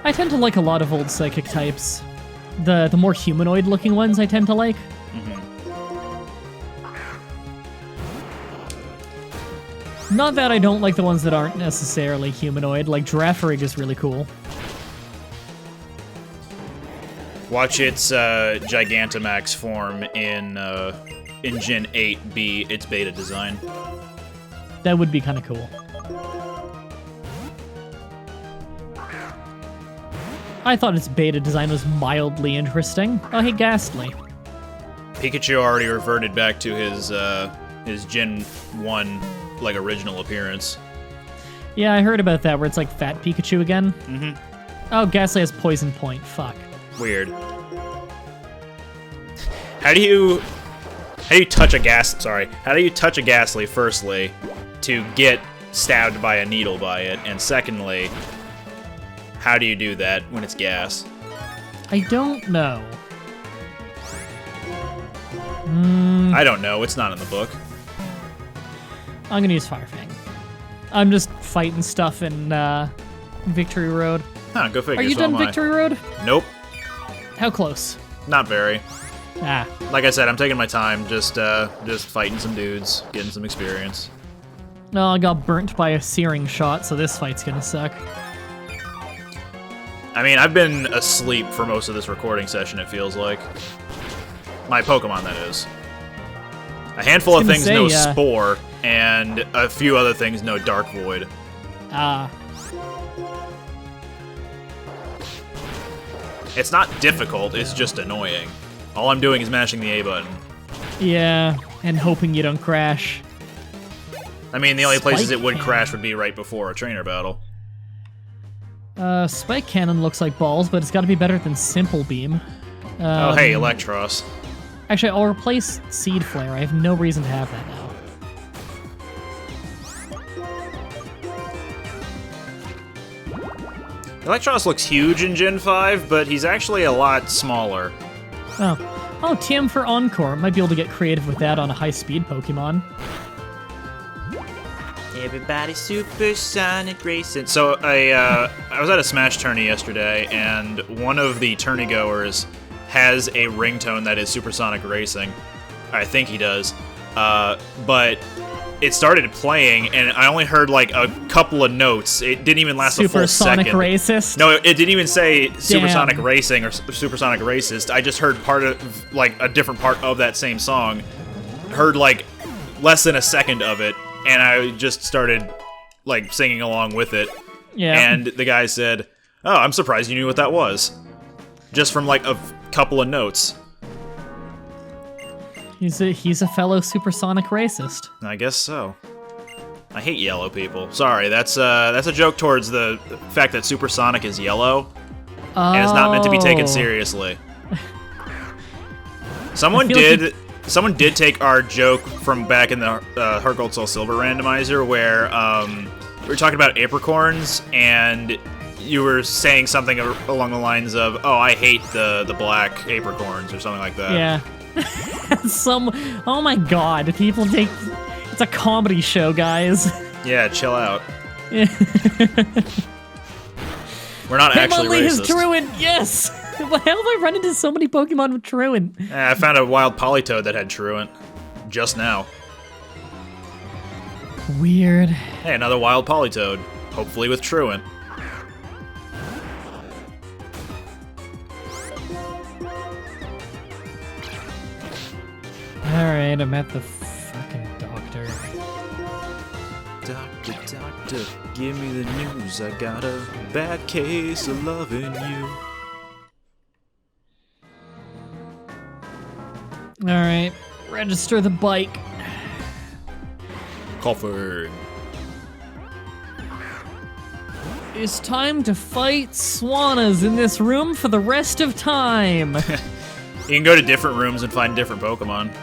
I tend to like a lot of old psychic types. The more humanoid-looking ones I tend to like. Not that I don't like the ones that aren't necessarily humanoid, like Girafarig is really cool. Watch its Gigantamax form in Gen 8 be its beta design. That would be kind of cool. I thought its beta design was mildly interesting. Oh, hey, Ghastly. Pikachu already reverted back to his Gen 1 like original appearance. Yeah, I heard about that, where it's like Fat Pikachu again. Oh, Ghastly has Poison Point. Fuck. Weird. How do you touch a How do you touch a Ghastly, firstly, to get stabbed by a needle by it, and secondly, how do you do that when it's gas? I don't know. I don't know. It's not in the book. I'm gonna use Fire Fang. I'm just fighting stuff in Victory Road. Huh, go figure. Are you so done am I. Victory Road? Nope. How close? Not very. Ah. Like I said, I'm taking my time, just fighting some dudes, getting some experience. No, I got burnt by a searing shot, so this fight's gonna suck. I mean, I've been asleep for most of this recording session, it feels like. My Pokemon, that is. A handful of things know Spore, and a few other things know Dark Void. Ah. It's not difficult, it's just annoying. All I'm doing is mashing the A button. Yeah, and hoping you don't crash. I mean, the only places Spike it would Cannon. crash would be right before a trainer battle. Spike Cannon looks like balls, but it's gotta be better than Simple Beam. Oh, hey, Electros. Actually, I'll replace Seed Flare. I have no reason to have that now. Electros looks huge in Gen 5, but he's actually a lot smaller. Oh. Oh, TM for Encore. Might be able to get creative with that on a high-speed Pokemon. Everybody supersonic racing. So I was at a Smash tourney yesterday, and one of the tourney goers has a ringtone that is supersonic racing. I think he does. But it started playing, and I only heard like a couple of notes. It didn't even last a full second. Supersonic racist? No, it didn't even say supersonic Damn. racing or supersonic racist. I just heard part of like a different part of that same song. Heard like less than a second of it, and I just started like singing along with it. Yeah. And the guy said, "Oh, I'm surprised you knew what that was." Just from like a couple of notes. He's a fellow supersonic racist. I guess so. I hate yellow people. Sorry, that's a joke towards the fact that supersonic is yellow, and it's not meant to be taken seriously. Someone did take our joke from back in the Heart Gold Soul Silver randomizer, where we were talking about apricorns, and you were saying something along the lines of, "Oh, I hate the black apricorns," or something like that. Yeah. Oh my god, people take... It's a comedy show, guys. Yeah, chill out. We're not actually Hitmonlee has racist. Truant, yes! Why have I run into so many Pokemon with Truant? I found a wild Politoed that had Truant just now. Weird. Hey, another wild Politoed, hopefully with Truant. Alright, I'm at the fucking doctor. Doctor, give me the news. I got a bad case of loving you. Alright, register the bike. Coughing. It's time to fight Swannas in this room for the rest of time. You can go to different rooms and find different Pokemon.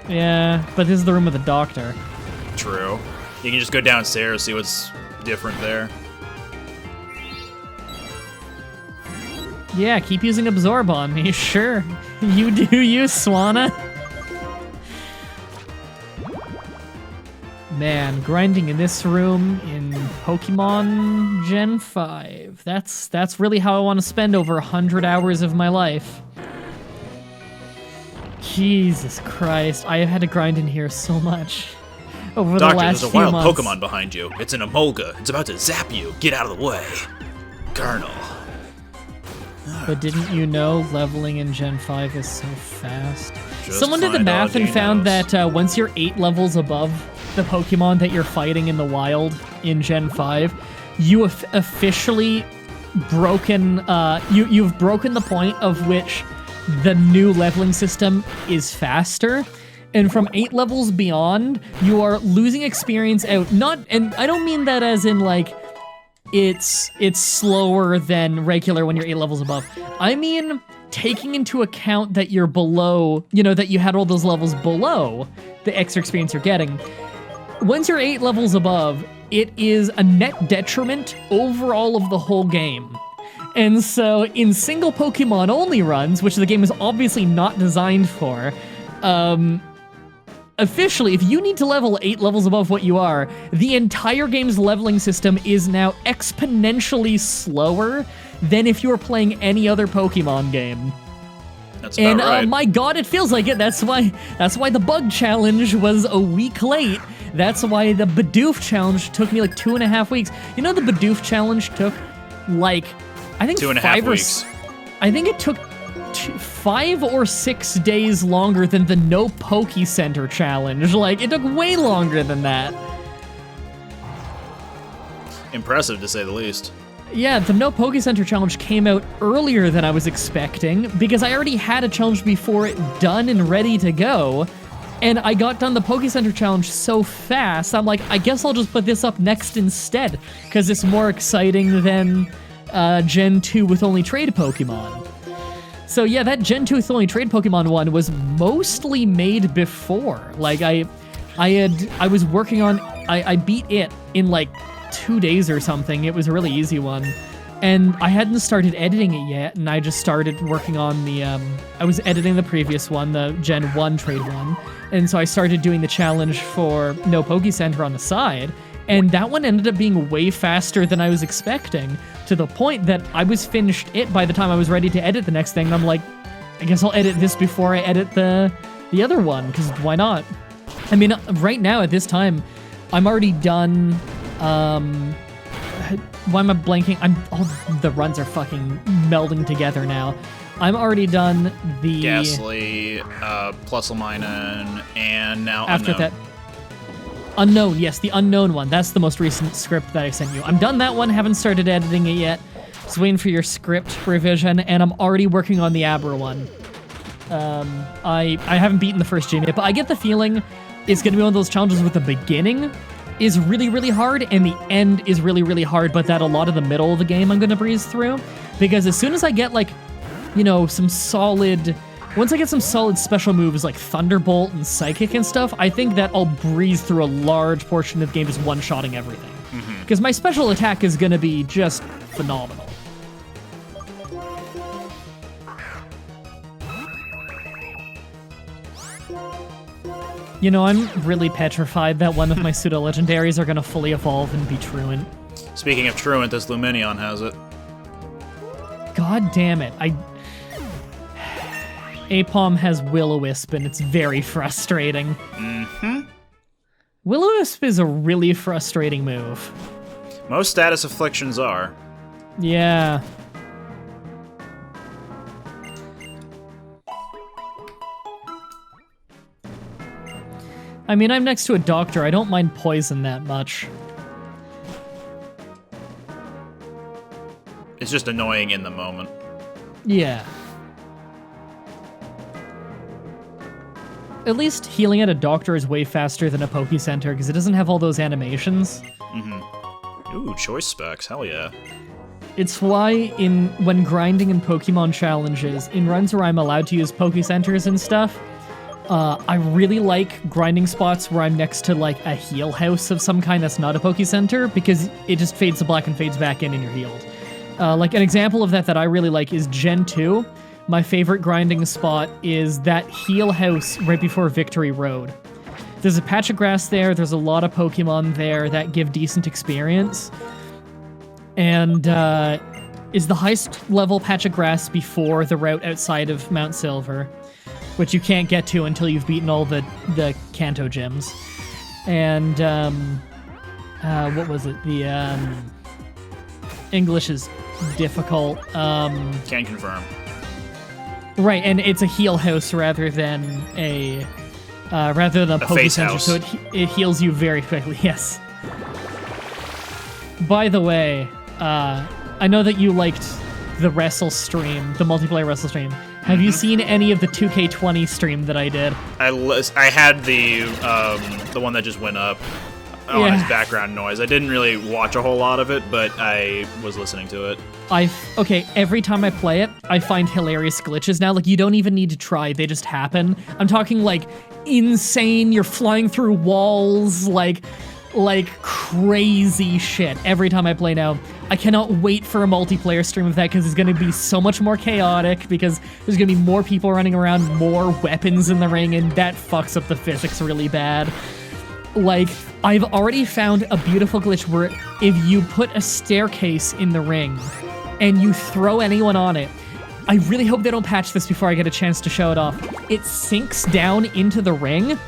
Yeah, but this is the room with the doctor. True. You can just go downstairs, see what's different there. Yeah, keep using Absorb on me, sure. You do you, Swanna. Man, grinding in this room in Pokemon Gen 5. That's really how I want to spend over 100 hours of my life. Jesus Christ, I have had to grind in here so much over the last there's a few wild months. Pokemon behind you. It's an Emolga. It's about to zap you. Get out of the way. Colonel. But didn't you know leveling in Gen 5 is so fast? Just Someone did the find math and Audinos. found that once you're 8 levels above the Pokemon that you're fighting in the wild in Gen 5, you have officially broken, you've broken the point of which the new leveling system is faster. And from 8 levels beyond, you are losing experience out. And I don't mean that as in like, it's slower than regular when you're 8 levels above. I mean, taking into account that you're below, that you had all those levels below the extra experience you're getting. Once you're 8 levels above, it is a net detriment overall of the whole game. And so in single Pokemon only runs, which the game is obviously not designed for, officially, if you need to level 8 levels above what you are, the entire game's leveling system is now exponentially slower than if you were playing any other Pokemon game. That's about right. My god, it feels like it. That's why the bug challenge was a week late. That's why the Bidoof challenge took me like 2.5 weeks. The Bidoof challenge took like, I think 2.5 weeks. I think it took 5 or 6 days longer than the No Poke Center challenge. Like, it took way longer than that. Impressive, to say the least. Yeah, the No Poke Center challenge came out earlier than I was expecting, because I already had a challenge before it done and ready to go, and I got done the Poke Center challenge so fast, I'm like, I guess I'll just put this up next instead, because it's more exciting than Gen 2 with only trade Pokemon. So yeah, that Gen 2 with only trade Pokemon one was mostly made before. Like, I was working on, I beat it in like 2 days or something. It was a really easy one. And I hadn't started editing it yet, and I just started working on the, I was editing the previous one, the Gen 1 trade one. And so I started doing the challenge for No Poke Center on the side, and that one ended up being way faster than I was expecting, to the point that I was finished it by the time I was ready to edit the next thing, and I'm like, I guess I'll edit this before I edit the other one, because why not? I mean, right now, at this time, I'm already done, why am I blanking? All the runs are fucking melding together now. I'm already done the... Ghastly, Plusleminen, and now After Unknown. that... Unknown, yes, the Unknown one. That's the most recent script that I sent you. I'm done that one, haven't started editing it yet. Just waiting for your script revision, and I'm already working on the Abra one. I haven't beaten the first gym yet, but I get the feeling it's going to be one of those challenges with the beginning is really, really hard, and the end is really, really hard, but that a lot of the middle of the game I'm going to breeze through. Because as soon as I get, like, some solid... Once I get some solid special moves like Thunderbolt and Psychic and stuff, I think that I'll breeze through a large portion of the game just one-shotting everything. Because my special attack is going to be just phenomenal. I'm really petrified that one of my pseudo-legendaries are going to fully evolve and be Truant. Speaking of Truant, this Luminion has it. God damn it. Apom has Will-O-Wisp, and it's very frustrating. Will-O-Wisp is a really frustrating move. Most status afflictions are. Yeah. I mean, I'm next to a doctor. I don't mind poison that much. It's just annoying in the moment. Yeah. At least healing at a doctor is way faster than a Poke Center, because it doesn't have all those animations. Ooh, choice specs, hell yeah. It's why when grinding in Pokemon challenges, in runs where I'm allowed to use Poke Centers and stuff, I really like grinding spots where I'm next to like a heal house of some kind that's not a Poke Center, because it just fades to black and fades back in and you're healed. Like an example of that I really like is Gen 2. My favorite grinding spot is that heal house right before Victory Road. There's a patch of grass there. There's a lot of Pokemon there that give decent experience. And is the highest level patch of grass before the route outside of Mount Silver, which you can't get to until you've beaten all the Kanto gyms. And what was it? The English is difficult. Can confirm. Right, and it's a heal house rather than a Poke Center, so it heals you very quickly. Yes. By the way, I know that you liked the wrestle stream, the multiplayer wrestle stream. Have you seen any of the 2K20 stream that I did? I had the one that just went up on its background noise. I didn't really watch a whole lot of it, but I was listening to it. Every time I play it, I find hilarious glitches now. Like, you don't even need to try, they just happen. I'm talking, like, insane, you're flying through walls, like crazy shit every time I play now. I cannot wait for a multiplayer stream of that because it's going to be so much more chaotic because there's going to be more people running around, more weapons in the ring, and that fucks up the physics really bad. Like, I've already found a beautiful glitch where if you put a staircase in the ring and you throw anyone on it, I really hope they don't patch this before I get a chance to show it off. It sinks down into the ring,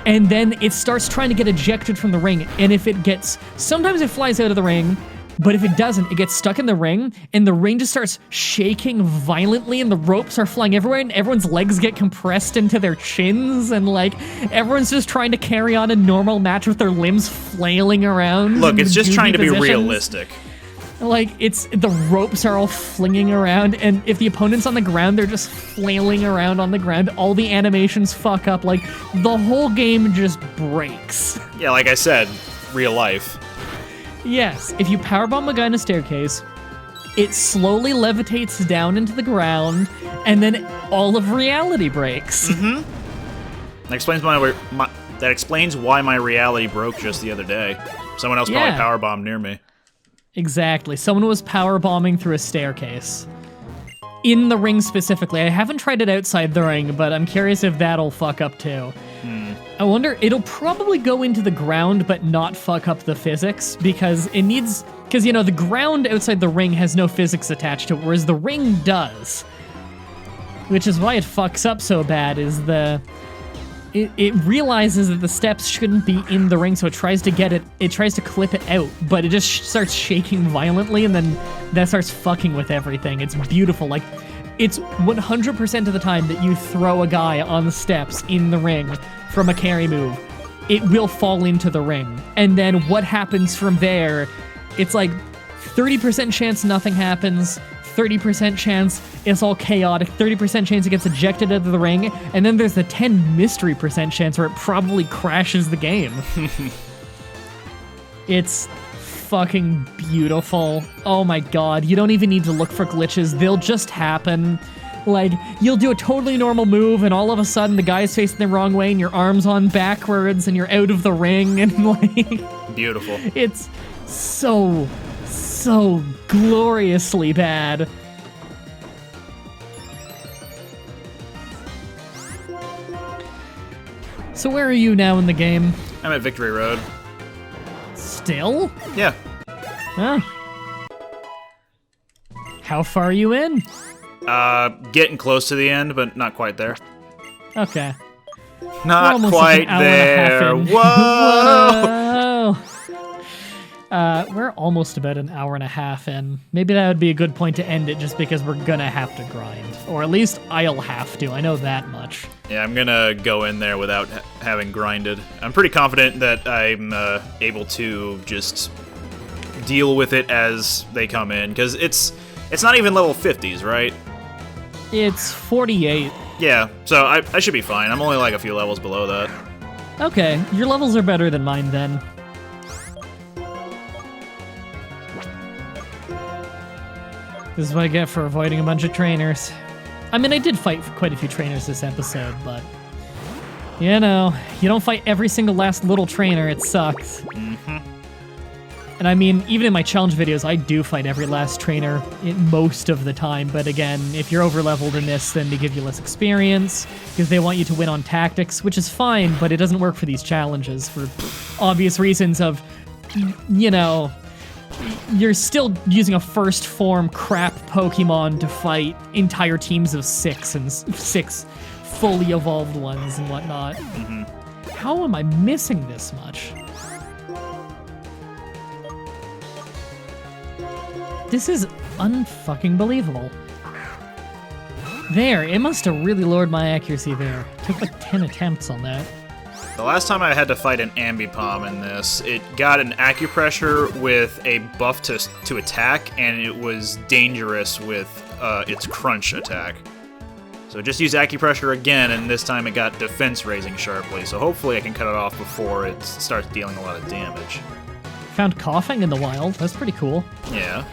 and then it starts trying to get ejected from the ring, and if it gets... Sometimes it flies out of the ring, but if it doesn't, it gets stuck in the ring, and the ring just starts shaking violently, and the ropes are flying everywhere, and everyone's legs get compressed into their chins, and, like, everyone's just trying to carry on a normal match with their limbs flailing around. Look, it's just trying to be realistic. Like, the ropes are all flinging around, and if the opponent's on the ground, they're just flailing around on the ground. All the animations fuck up. Like, the whole game just breaks. Yeah, like I said, real life. Yes, if you powerbomb a guy in a staircase, it slowly levitates down into the ground, and then all of reality breaks. That explains why my reality broke just the other day. Someone else probably powerbombed near me. Exactly. Someone was powerbombing through a staircase. In the ring specifically. I haven't tried it outside the ring, but I'm curious if that'll fuck up too. I wonder, it'll probably go into the ground, but not fuck up the physics, because it needs... Because, you know, the ground outside the ring has no physics attached to it, whereas the ring does. Which is why it fucks up so bad, is it realizes that the steps shouldn't be in the ring, so it tries to clip it out, but it just starts shaking violently, and then that starts fucking with everything. It's beautiful. Like, it's 100% of the time that you throw a guy on the steps in the ring from a carry move, it will fall into the ring. And then what happens from there, it's like 30% chance nothing happens, 30% chance it's all chaotic, 30% chance it gets ejected out of the ring, and then there's the 10 mystery% chance where it probably crashes the game. It's fucking beautiful. Oh my god, you don't even need to look for glitches, they'll just happen. Like, you'll do a totally normal move, and all of a sudden the guy's facing the wrong way, and your arm's on backwards, and you're out of the ring, and like... Beautiful. It's so gloriously bad. So where are you now in the game? I'm at Victory Road. Still? Yeah. Huh. How far are you in? Getting close to the end, but not quite there. Okay. Not quite there. Whoa! Whoa! We're almost about an hour and a half in. Maybe that would be a good point to end it, just because we're gonna have to grind. Or at least I'll have to, I know that much. Yeah, I'm gonna go in there without having grinded. I'm pretty confident that I'm able to just deal with it as they come in, because it's not even level 50s, right? It's 48. Yeah, so I should be fine. I'm only like a few levels below that. Okay, your levels are better than mine then. This is what I get for avoiding a bunch of trainers. I mean, I did fight quite a few trainers this episode, but... You know, you don't fight every single last little trainer, it sucks. And And I mean, even in my challenge videos, I do fight every last trainer most of the time. But again, if you're over-leveled in this, then they give you less experience because they want you to win on tactics, which is fine, but it doesn't work for these challenges for obvious reasons of, you know, you're still using a first form crap Pokemon to fight entire teams of 6 and 6 fully evolved ones and whatnot. How am I missing this much? This is unfucking believable. There, it must have really lowered my accuracy there. Took like 10 attempts on that. The last time I had to fight an Ambipom in this, it got an acupressure with a buff to attack, and it was dangerous with its crunch attack. So just use acupressure again, and this time it got defense raising sharply, so hopefully I can cut it off before it starts dealing a lot of damage. Found coughing in the wild. That's pretty cool. Yeah.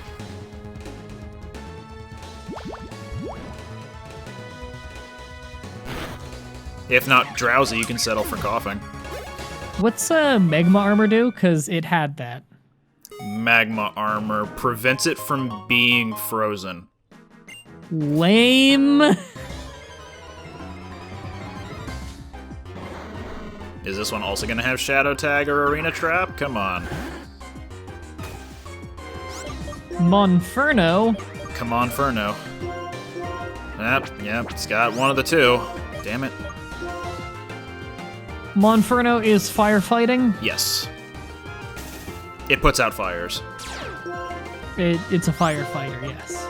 If not drowsy, you can settle for coughing. What's Magma Armor do? Because it had that. Magma Armor prevents it from being frozen. Lame. Is this one also going to have Shadow Tag or Arena Trap? Come on. Monferno. Come on, Furno. Yep, it's got one of the two. Damn it. Monferno is firefighting? Yes. It puts out fires. It's a firefighter, yes.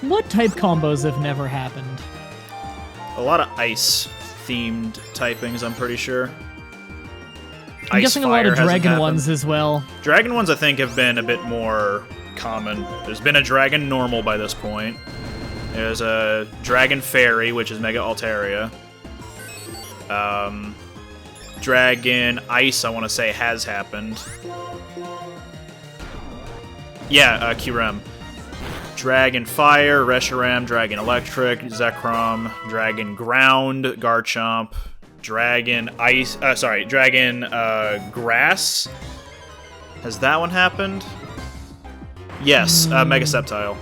What type combos have never happened? A lot of ice-themed typings, I'm pretty sure. I'm guessing a lot of dragon ones as well. Dragon ones, I think, have been a bit more common. There's been a dragon normal by this point. There's a dragon fairy, which is Mega Altaria. Dragon ice, I want to say, has happened. Yeah, Kyurem. Dragon fire, Reshiram, dragon electric, Zekrom, dragon ground, Garchomp, dragon ice, dragon grass. Has that one happened? Yes, Mega Sceptile.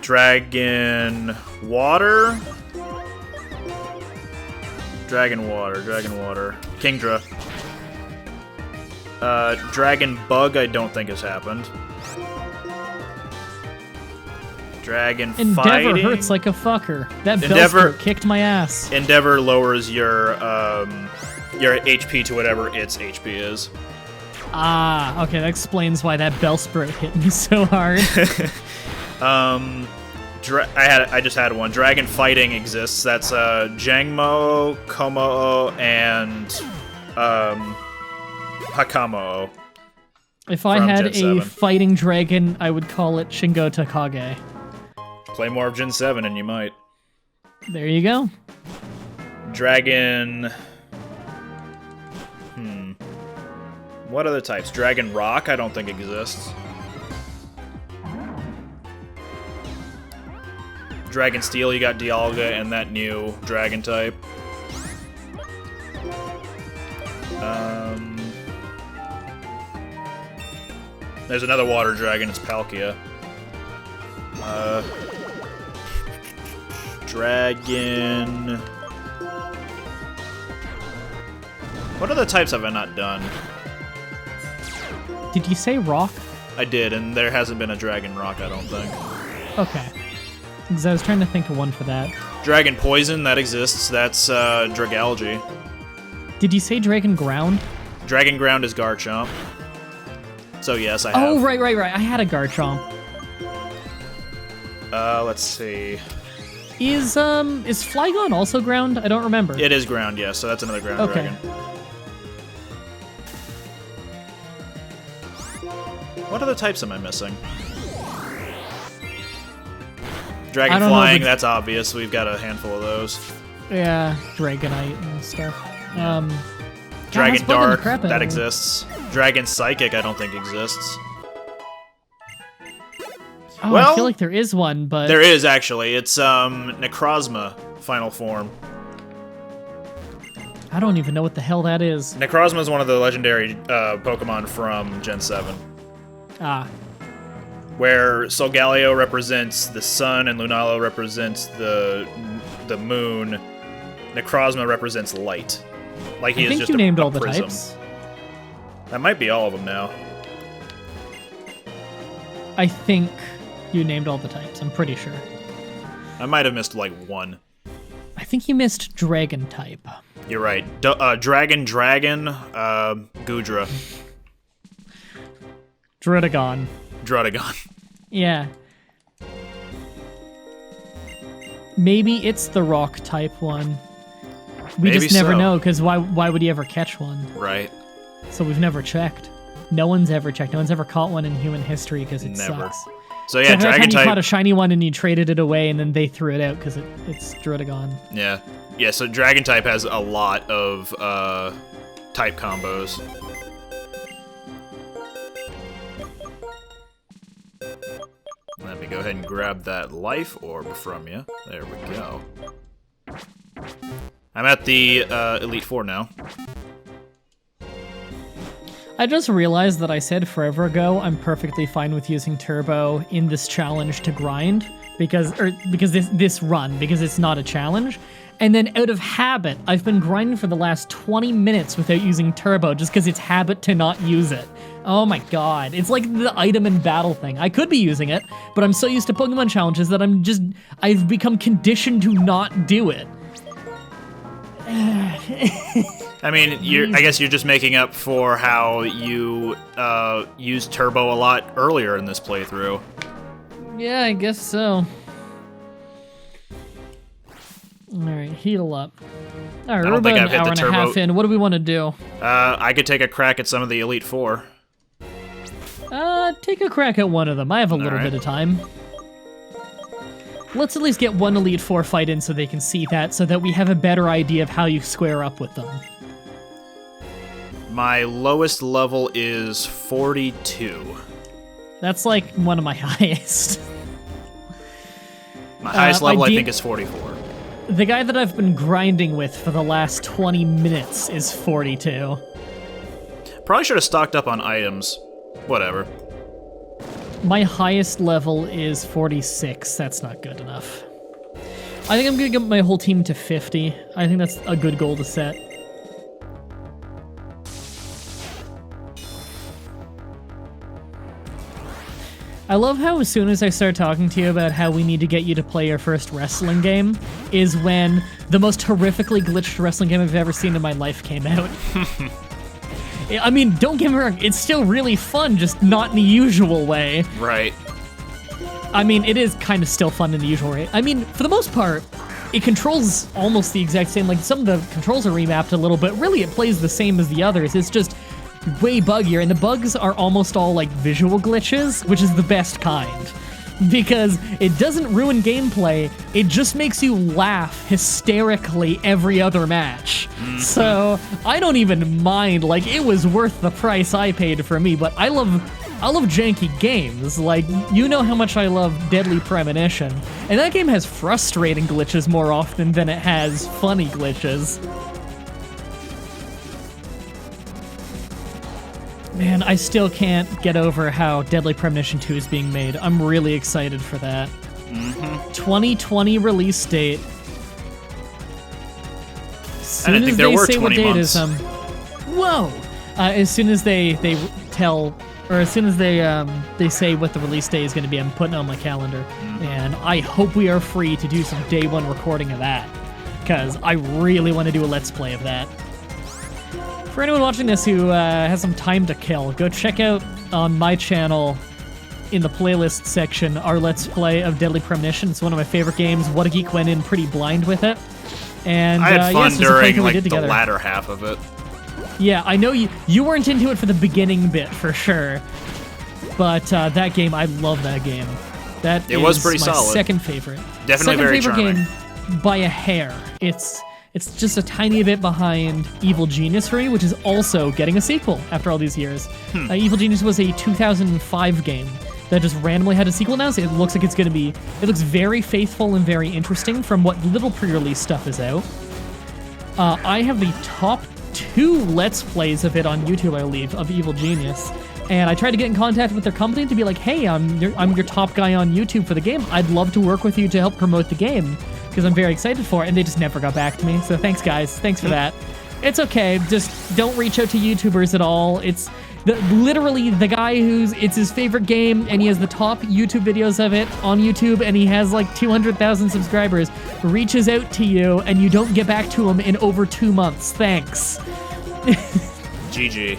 Dragon water. Dragon water. Kingdra. Dragon bug, I don't think has happened. Dragon Endeavor fighting. hurts like a fucker. That Bellsprout kicked my ass. Endeavor lowers your HP to whatever its HP is. Ah, okay, that explains why that Bellsprout hit me so hard. I just had one. Dragon fighting exists. That's Jangmo, Komo, and Hakamo. If I had a fighting dragon, I would call it Shingo Takage. Play more of Gen 7 and you might. There you go. Dragon... What other types? Dragon Rock, I don't think exists. Dragon Steel, you got Dialga and that new dragon type. There's another water dragon, it's Palkia. Dragon... What other types have I not done? Did you say rock? I did, and there hasn't been a Dragon Rock, I don't think. Okay. Because I was trying to think of one for that. Dragon Poison, that exists. That's Dragalge. Did you say Dragon Ground? Dragon Ground is Garchomp. So yes, I have. Oh, right. I had a Garchomp. Let's see. Is Flygon also ground? I don't remember. It is ground, yes, so that's another ground dragon. What other types am I missing? Dragon flying, that's obvious. We've got a handful of those. Yeah, Dragonite and stuff. Dragon Dark, that exists. Dragon Psychic, I don't think exists. Oh, Well, I feel like there is one, but... There is, actually. It's Necrozma final form. I don't even know what the hell that is. Necrozma is one of the legendary Pokemon from Gen 7. Ah. Where Solgaleo represents the sun and Lunala represents the moon. Necrozma represents light. Like he I is think just you a, named a all the prism. types. That might be all of them now. I think you named all the types. I'm pretty sure. I might have missed like one. I think you missed dragon type. You're right. Dragon, Gudra. Drudagon. Drudagon. Yeah. Maybe it's the rock type one. We Maybe just never so. know, because why would he ever catch one? Right. So we've never checked. No one's ever checked. No one's ever caught one in human history because it Never. sucks. So yeah, So every Dragon time you type. caught a shiny one and you traded it away and then they threw it out because it's Drudagon. Yeah. Yeah, so Dragon type has a lot of type combos. Let me go ahead and grab that life orb from you. There we go. I'm at the Elite Four now. I just realized that I said forever ago I'm perfectly fine with using Turbo in this challenge to grind because this run because it's not a challenge. And then out of habit, I've been grinding for the last 20 minutes without using Turbo just because it's habit to not use it. Oh my god. It's like the item in battle thing. I could be using it, but I'm so used to Pokemon challenges that I've become conditioned to not do it. I mean, I guess you're just making up for how you used Turbo a lot earlier in this playthrough. Yeah, I guess so. Alright, heal up. Alright, we're about an hour and a half in. What do we want to do? I could take a crack at some of the Elite Four. Take a crack at one of them. I have a little bit of time. Let's at least get one Elite Four fight in so they can see that, so that we have a better idea of how you square up with them. My lowest level is 42. That's like one of my highest. My highest level, I think, is 44. The guy that I've been grinding with for the last 20 minutes is 42. Probably should have stocked up on items. Whatever. My highest level is 46. That's not good enough. I think I'm gonna get my whole team to 50. I think that's a good goal to set. I love how as soon as I start talking to you about how we need to get you to play your first wrestling game is when the most horrifically glitched wrestling game I've ever seen in my life came out. I mean, don't get me wrong, it's still really fun, just not in the usual way. Right. I mean, it is kind of still fun in the usual way. I mean, for the most part, it controls almost the exact same. Like, some of the controls are remapped a little bit. Really, it plays the same as the others. It's just way buggier, and the bugs are almost all, like, visual glitches, which is the best kind. Because it doesn't ruin gameplay, it just makes you laugh hysterically every other match. So, I don't even mind, like, it was worth the price I paid for me, but I love janky games. Like, you know how much I love Deadly Premonition, and that game has frustrating glitches more often than it has funny glitches. Man, I still can't get over how Deadly Premonition 2 is being made. I'm really excited for that. 2020 release date. I didn't think there were 20 months. Whoa! As soon as they tell, or as soon as they say what the release day is going to be, I'm putting it on my calendar. And I hope we are free to do some day one recording of that, because I really want to do a Let's Play of that. For anyone watching this who has some time to kill, go check out on my channel in the playlist section our Let's Play of Deadly Premonition. It's one of my favorite games. whattageek went in pretty blind with it. And I had fun yes, during like the latter half of it. Yeah, I know you weren't into it for the beginning bit for sure, but that game, I love that game. It was pretty solid. Second favorite. Definitely very charming. Second favorite game by a hair. It's just a tiny bit behind Evil Genius for me, which is also getting a sequel after all these years. Evil Genius was a 2005 game, that just randomly had a sequel announced. It looks like it's going to be... It looks very faithful and very interesting from what little pre-release stuff is out. I have the top 2 Let's Plays of it on YouTube, I believe, of Evil Genius. And I tried to get in contact with their company to be like, hey, I'm your top guy on YouTube for the game. I'd love to work with you to help promote the game because I'm very excited for it. And they just never got back to me. So thanks, guys. Thanks for that. It's okay. Just don't reach out to YouTubers at all. It's literally the guy it's his favorite game and he has the top YouTube videos of it on YouTube and he has like 200,000 subscribers, reaches out to you and you don't get back to him in over 2 months. Thanks. GG.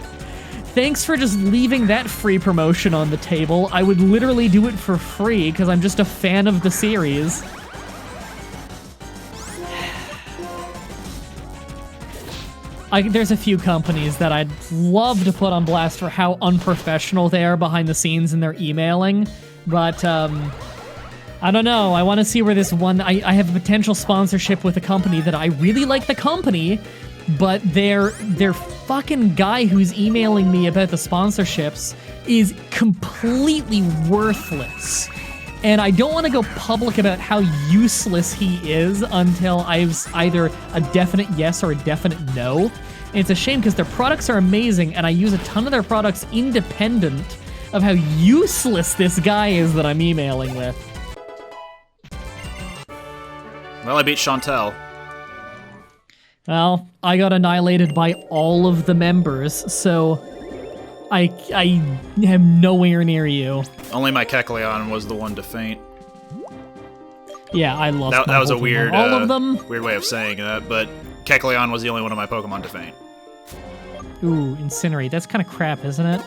Thanks for just leaving that free promotion on the table. I would literally do it for free because I'm just a fan of the series. There's a few companies that I'd love to put on blast for how unprofessional they are behind the scenes in their emailing, but I don't know. I want to see where this one... I have a potential sponsorship with a company that I really like the company, but their fucking guy who's emailing me about the sponsorships is completely worthless. And I don't want to go public about how useless he is until I've either a definite yes or a definite no. And it's a shame because their products are amazing and I use a ton of their products independent of how useless this guy is that I'm emailing with. Well, I beat Chantel. Well, I got annihilated by all of the members, so I am nowhere near you. Only my Kecleon was the one to faint. Yeah, I lost that was a weird, all of them. Weird way of saying that, but Kecleon was the only one of my Pokemon to faint. Ooh, Incinerate. That's kind of crap, isn't it?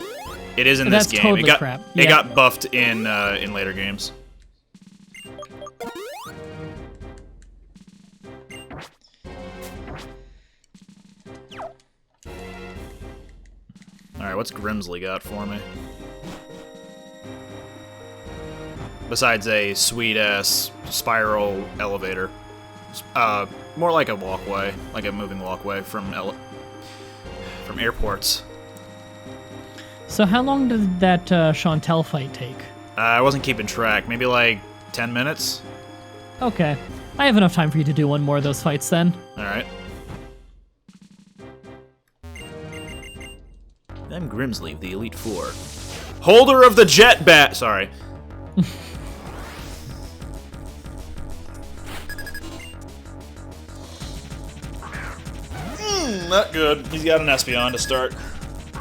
It is in this game. Totally crap. Yeah. It got buffed in later games. Alright, what's Grimsley got for me? Besides a sweet-ass spiral elevator. More like a walkway, like a moving walkway from airports. So how long did that Chantel fight take? I wasn't keeping track. Maybe like 10 minutes? Okay. I have enough time for you to do one more of those fights then. Alright. I'm Grimsley of the Elite Four. Holder of the Jet Bat! Sorry. Not good. He's got an Espeon to start.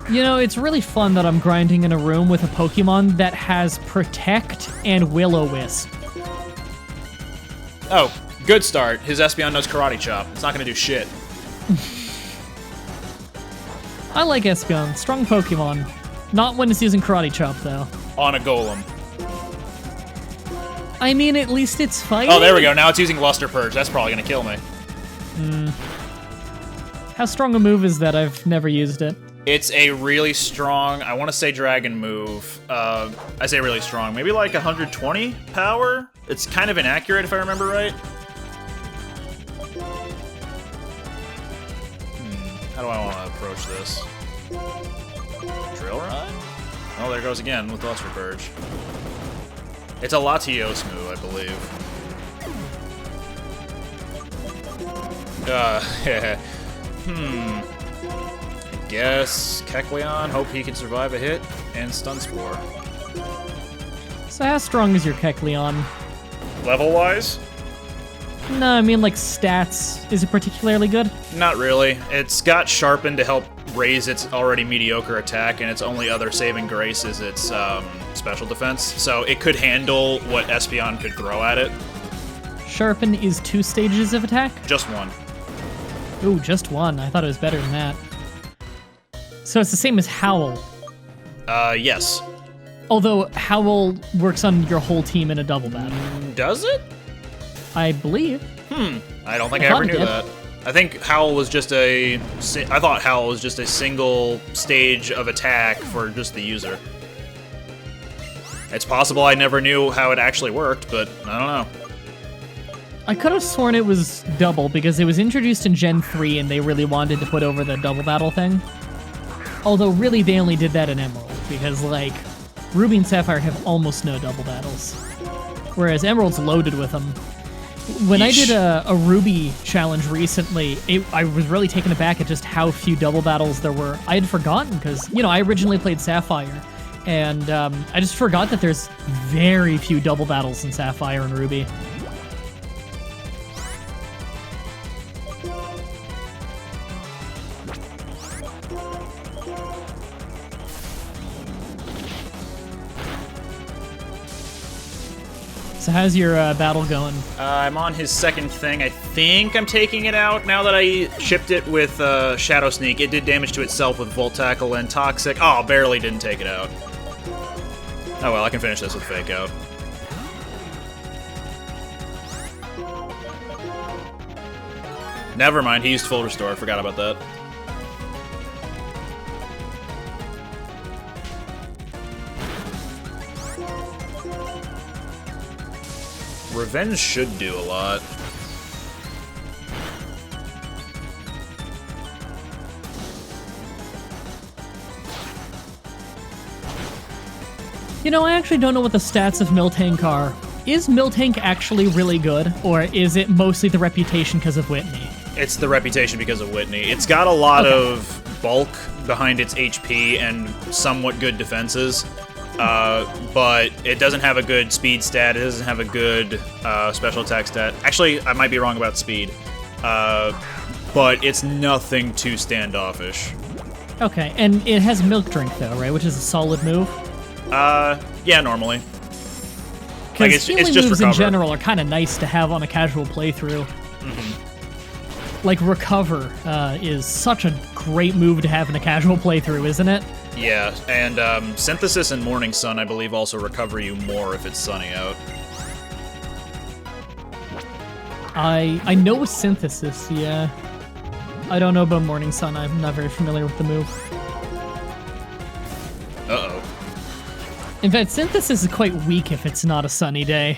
You know, it's really fun that I'm grinding in a room with a Pokemon that has Protect and Will-O-Wisp. Oh, good start. His Espeon knows Karate Chop. It's not gonna do shit. I like Espeon. Strong Pokemon. Not when it's using Karate Chop, though. On a Golem. I mean, at least it's fighting. Oh, there we go. Now it's using Luster Purge. That's probably gonna kill me. How strong a move is that? I've never used it. It's a really strong, I want to say dragon move. I say really strong. Maybe like 120 power? It's kind of inaccurate if I remember right. How do I want to approach this? Drill Run? Oh, there goes again with Luster Purge. It's a Latios move, I believe. I guess Kecleon, hope he can survive a hit, and Stun Spore. So how strong is your Kecleon? Level-wise? No, I mean like stats. Is it particularly good? Not really. It's got Sharpen to help raise its already mediocre attack, and its only other saving grace is its special defense. So it could handle what Espeon could throw at it. Sharpen is 2 stages of attack? Just one. Ooh, just one. I thought it was better than that. So it's the same as Howl. Yes. Although Howl works on your whole team in a double battle. Does it? I believe. I don't think I ever knew that. I think Howl was just I thought Howl was just a single stage of attack for just the user. It's possible I never knew how it actually worked, but I don't know. I could have sworn it was double because it was introduced in Gen 3 and they really wanted to put over the double battle thing. Although really they only did that in Emerald because like Ruby and Sapphire have almost no double battles, whereas Emerald's loaded with them. When I did a Ruby challenge recently, I was really taken aback at just how few double battles there were. I had forgotten because, I originally played Sapphire, and I just forgot that there's very few double battles in Sapphire and Ruby. So how's your battle going? I'm on his second thing. I think I'm taking it out now that I shipped it with Shadow Sneak. It did damage to itself with Volt Tackle and Toxic. Oh, barely didn't take it out. Oh well, I can finish this with Fake Out. Never mind, he used Full Restore. I forgot about that. Revenge should do a lot. I actually don't know what the stats of Miltank are. Is Miltank actually really good, or is it mostly the reputation because of Whitney? It's the reputation because of Whitney. It's got a lot of bulk behind its HP and somewhat good defenses. But it doesn't have a good speed stat, it doesn't have a good special attack stat. Actually, I might be wrong about speed. But it's nothing too standoffish. Okay, and it has Milk Drink though, right? Which is a solid move? Yeah, normally. Because healing it's just moves recover. in general are kind of nice to have on a casual playthrough. Mm-hmm. Like Recover is such a great move to have in a casual playthrough, isn't it? Yeah, and Synthesis and Morning Sun, I believe, also recover you more if it's sunny out. I know Synthesis, yeah. I don't know about Morning Sun. I'm not very familiar with the move. Uh-oh. In fact, Synthesis is quite weak if it's not a sunny day.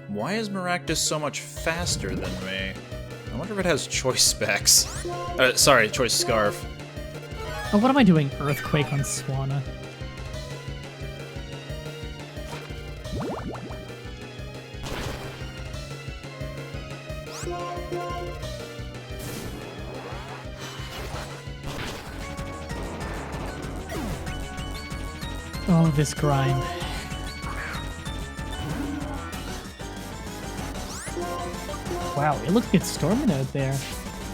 Why is Maractus so much faster than me? I wonder if it has choice specs. Sorry, choice scarf. Oh, what am I doing? Earthquake on Swanna. Oh, this grind. Wow, it looks like it's storming out there.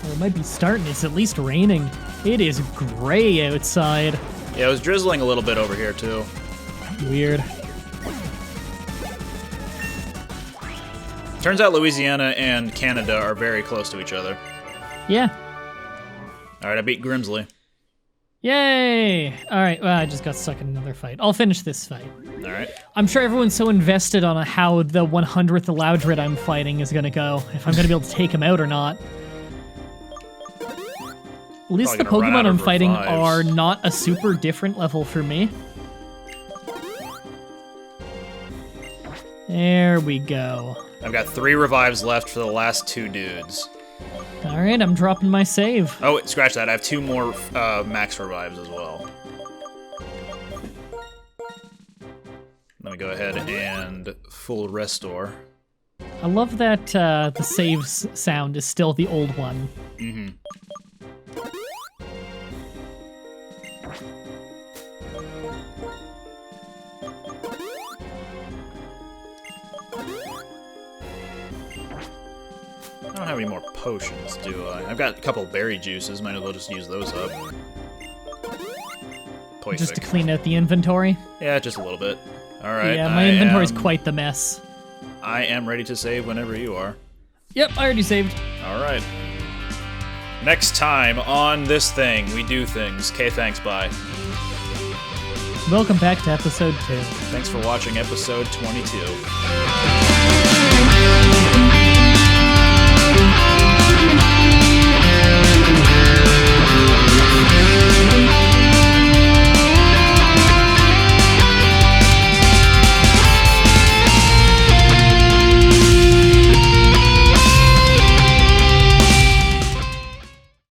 Or it might be starting. It's at least raining. It is gray outside. Yeah, it was drizzling a little bit over here, too. Weird. Turns out Louisiana and Canada are very close to each other. Yeah. Alright, I beat Grimsley. Yay! Alright, well, I just got stuck in another fight. I'll finish this fight. Alright. I'm sure everyone's so invested on how the 100th Loudred I'm fighting is gonna go, if I'm gonna be able to take him out or not. At least the Pokemon I'm fighting are not a super different level for me. There we go. I've got 3 revives left for the last 2 dudes. Alright, I'm dropping my save. Oh, scratch that. I have 2 more max revives as well. Let me go ahead and full restore. I love that the saves sound is still the old one. Mm-hmm. I don't have any more potions, do I? I've got a couple berry juices. Might as well just use those up. Perfect. Just to clean out the inventory? Yeah, just a little bit. Alright. Yeah, my inventory's quite the mess. I am ready to save whenever you are. Yep, I already saved. Alright. Next time on this thing, we do things. Okay, thanks, bye. Welcome back to episode 2. Thanks for watching episode 22.